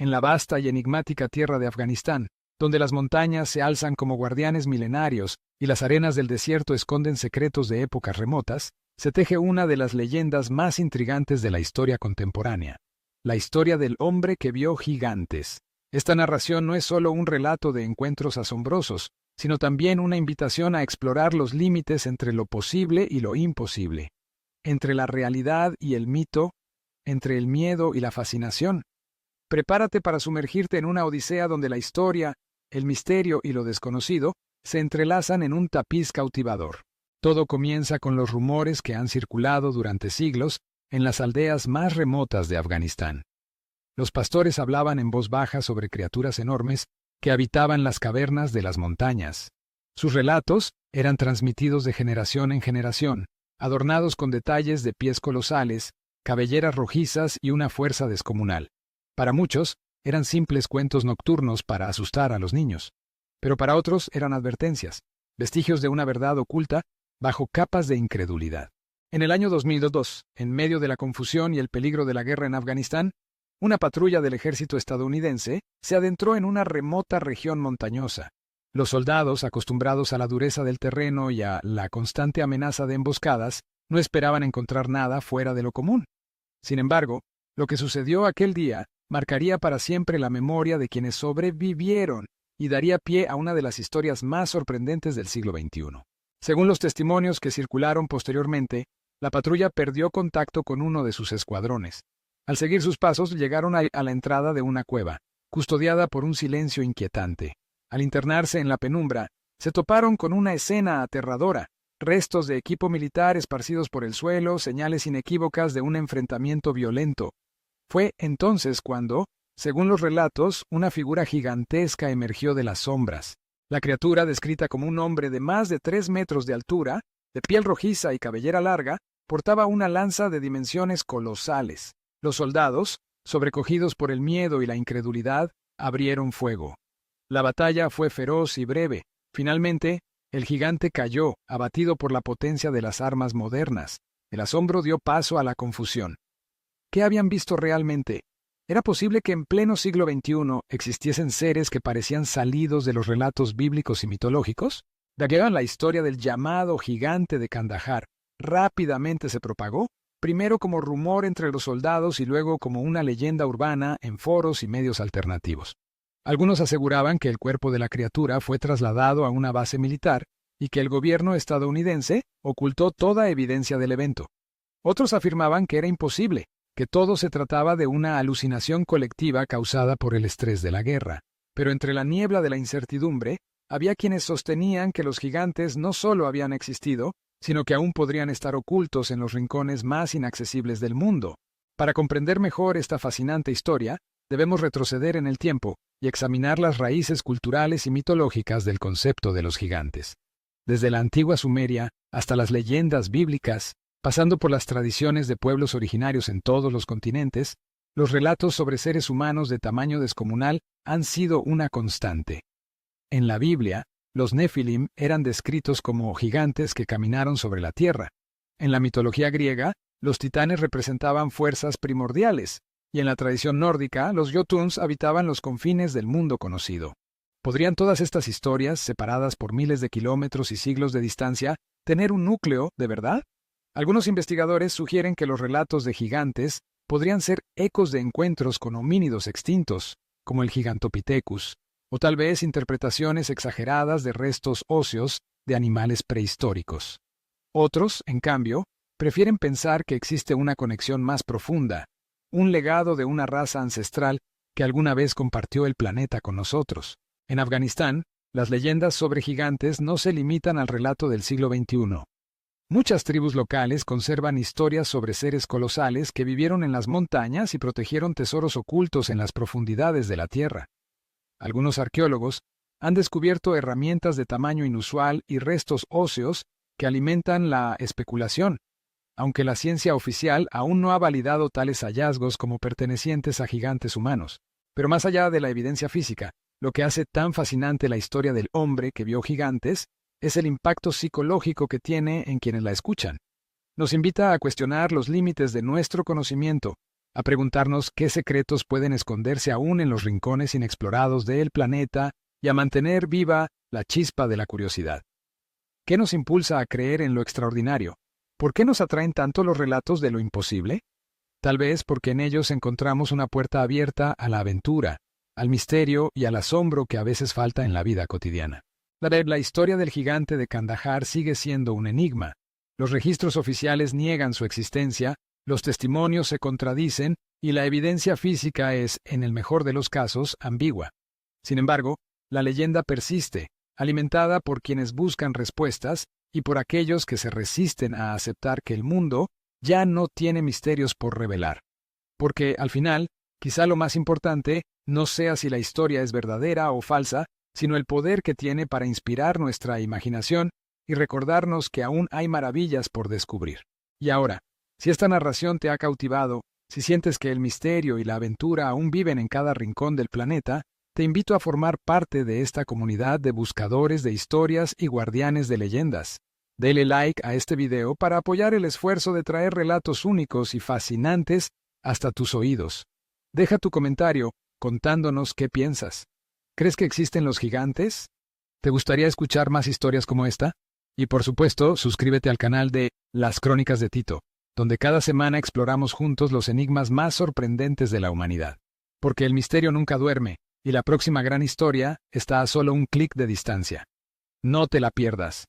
en la vasta y enigmática tierra de Afganistán, donde las montañas se alzan como guardianes milenarios y las arenas del desierto esconden secretos de épocas remotas, se teje una de las leyendas más intrigantes de la historia contemporánea, la historia del hombre que vio gigantes. Esta narración no es solo un relato de encuentros asombrosos, sino también una invitación a explorar los límites entre lo posible y lo imposible, entre la realidad y el mito, entre el miedo y la fascinación. Prepárate para sumergirte en una odisea donde la historia, el misterio y lo desconocido se entrelazan en un tapiz cautivador. Todo comienza con los rumores que han circulado durante siglos en las aldeas más remotas de Afganistán. Los pastores hablaban en voz baja sobre criaturas enormes que habitaban las cavernas de las montañas. Sus relatos eran transmitidos de generación en generación, adornados con detalles de pies colosales, cabelleras rojizas y una fuerza descomunal. Para muchos, eran simples cuentos nocturnos para asustar a los niños, pero para otros eran advertencias, vestigios de una verdad oculta bajo capas de incredulidad. En el año 2002, en medio de la confusión y el peligro de la guerra en Afganistán, una patrulla del ejército estadounidense se adentró en una remota región montañosa. Los soldados, acostumbrados a la dureza del terreno y a la constante amenaza de emboscadas, no esperaban encontrar nada fuera de lo común. Sin embargo, lo que sucedió aquel día marcaría para siempre la memoria de quienes sobrevivieron y daría pie a una de las historias más sorprendentes del siglo XXI. Según los testimonios que circularon posteriormente, la patrulla perdió contacto con uno de sus escuadrones. Al seguir sus pasos, llegaron a la entrada de una cueva, custodiada por un silencio inquietante. Al internarse en la penumbra, se toparon con una escena aterradora, restos de equipo militar esparcidos por el suelo, señales inequívocas de un enfrentamiento violento. Fue entonces cuando, según los relatos, una figura gigantesca emergió de las sombras. La criatura, descrita como un hombre de más de 3 metros de altura, de piel rojiza y cabellera larga, portaba una lanza de dimensiones colosales. Los soldados, sobrecogidos por el miedo y la incredulidad, abrieron fuego. La batalla fue feroz y breve. Finalmente, el gigante cayó, abatido por la potencia de las armas modernas. El asombro dio paso a la confusión. ¿Qué habían visto realmente? ¿Era posible que en pleno siglo XXI existiesen seres que parecían salidos de los relatos bíblicos y mitológicos? La historia del llamado gigante de Kandahar rápidamente se propagó, primero como rumor entre los soldados y luego como una leyenda urbana en foros y medios alternativos. Algunos aseguraban que el cuerpo de la criatura fue trasladado a una base militar y que el gobierno estadounidense ocultó toda evidencia del evento. Otros afirmaban que era imposible, que todo se trataba de una alucinación colectiva causada por el estrés de la guerra. Pero entre la niebla de la incertidumbre, había quienes sostenían que los gigantes no solo habían existido, sino que aún podrían estar ocultos en los rincones más inaccesibles del mundo. Para comprender mejor esta fascinante historia, debemos retroceder en el tiempo y examinar las raíces culturales y mitológicas del concepto de los gigantes. Desde la antigua Sumeria hasta las leyendas bíblicas, pasando por las tradiciones de pueblos originarios en todos los continentes, los relatos sobre seres humanos de tamaño descomunal han sido una constante. En la Biblia, los Nefilim eran descritos como gigantes que caminaron sobre la tierra. En la mitología griega, los titanes representaban fuerzas primordiales, y en la tradición nórdica, los Jotuns habitaban los confines del mundo conocido. ¿Podrían todas estas historias, separadas por miles de kilómetros y siglos de distancia, tener un núcleo de verdad? Algunos investigadores sugieren que los relatos de gigantes podrían ser ecos de encuentros con homínidos extintos, como el Gigantopithecus, o tal vez interpretaciones exageradas de restos óseos de animales prehistóricos. Otros, en cambio, prefieren pensar que existe una conexión más profunda, un legado de una raza ancestral que alguna vez compartió el planeta con nosotros. En Afganistán, las leyendas sobre gigantes no se limitan al relato del siglo XXI. Muchas tribus locales conservan historias sobre seres colosales que vivieron en las montañas y protegieron tesoros ocultos en las profundidades de la tierra. Algunos arqueólogos han descubierto herramientas de tamaño inusual y restos óseos que alimentan la especulación, aunque la ciencia oficial aún no ha validado tales hallazgos como pertenecientes a gigantes humanos. Pero más allá de la evidencia física, lo que hace tan fascinante la historia del hombre que vio gigantes es el impacto psicológico que tiene en quienes la escuchan. Nos invita a cuestionar los límites de nuestro conocimiento a preguntarnos qué secretos pueden esconderse aún en los rincones inexplorados del planeta y a mantener viva la chispa de la curiosidad. ¿Qué nos impulsa a creer en lo extraordinario? ¿Por qué nos atraen tanto los relatos de lo imposible? Tal vez porque en ellos encontramos una puerta abierta a la aventura, al misterio y al asombro que a veces falta en la vida cotidiana. La historia del gigante de Kandahar sigue siendo un enigma. Los registros oficiales niegan su existencia, los testimonios se contradicen y la evidencia física es, en el mejor de los casos, ambigua. Sin embargo, la leyenda persiste, alimentada por quienes buscan respuestas y por aquellos que se resisten a aceptar que el mundo ya no tiene misterios por revelar. Porque, al final, quizá lo más importante no sea si la historia es verdadera o falsa, sino el poder que tiene para inspirar nuestra imaginación y recordarnos que aún hay maravillas por descubrir. Y ahora, si esta narración te ha cautivado, si sientes que el misterio y la aventura aún viven en cada rincón del planeta, te invito a formar parte de esta comunidad de buscadores de historias y guardianes de leyendas. Dale like a este video para apoyar el esfuerzo de traer relatos únicos y fascinantes hasta tus oídos. Deja tu comentario contándonos qué piensas. ¿Crees que existen los gigantes? ¿Te gustaría escuchar más historias como esta? Y por supuesto, suscríbete al canal de Las Crónicas de Tito, donde cada semana exploramos juntos los enigmas más sorprendentes de la humanidad. Porque el misterio nunca duerme, y la próxima gran historia está a solo un clic de distancia. No te la pierdas.